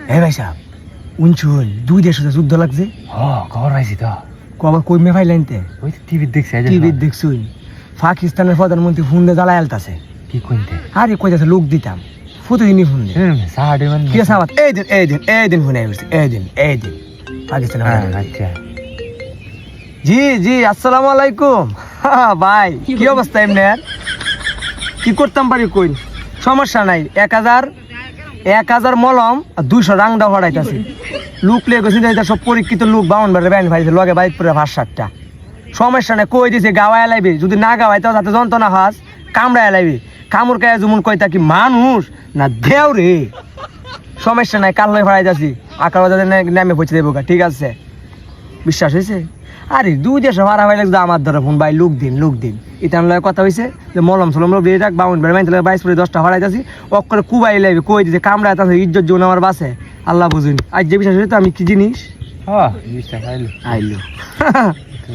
হ্যাঁ ভাই সাহেব উনচুন দুই দেশের সাথে যুদ্ধ লাগছে খবর পাইছি তো কবার কইমে ফাইলাইনতে ওই টিভি দেখছি টিভি দেখছুই পাকিস্তানের প্রধানমন্ত্রী ফোন দিয়ে জ্বালায় আলতাছে কি কইতে আরে কইতাছে লোক দিতাম প্রতিদিনই ফোন দিয়ে সাড়ে মানে কি আছে আমার এই দিন ফোন আসছে এই দিন পাকিস্তানের আচ্ছা জি জি আসসালামু আলাইকুম ভাই কি অবস্থা এমনি আর কি করতাম পারি কই সমস্যা নাই 1000 মলম আর 200 রাংদা হড়াইতাছে লুক লে গেছি সব পরীক্ষিত লোক বাউন বারে ব্যান্ড ভাইছে লগে বাইক পুরো 5-7টা সমস্যা নাই কই দিছে গাওয়ায় লাইবে যদি না গাওয়াই তাও যাতে যন্ত্রণা হাস কামড়ায় লাইবে কামড় কায় যেমন কইতা কি মানুষ না দেও রে সমস্যা নাই কাল লই হড়াইতাছি আকার বাজারে নামে পৌঁছে দেবো ঠিক আছে বিশ্বাস হয়েছে আরে দুই দেশে ভাড়া হয়ে লাগছে আমার ধরে ফোন ভাই লোক দিন ইতান লয় কথা হয়েছে যে মলম সলম লোক দিয়ে রাখ বাউন বেড়ে মাইতে 22-10টা হড়াইতাছি অক্ষরে কুবাই লাইবে কই দিছে কামড়ায় তাছে ইজ্জত জীবন আমার বাসে আল্লাহ বুঝুন আজ যে বিশ্বাস হয়েছে আমি কি জিনিস বিশ্বাস আইলো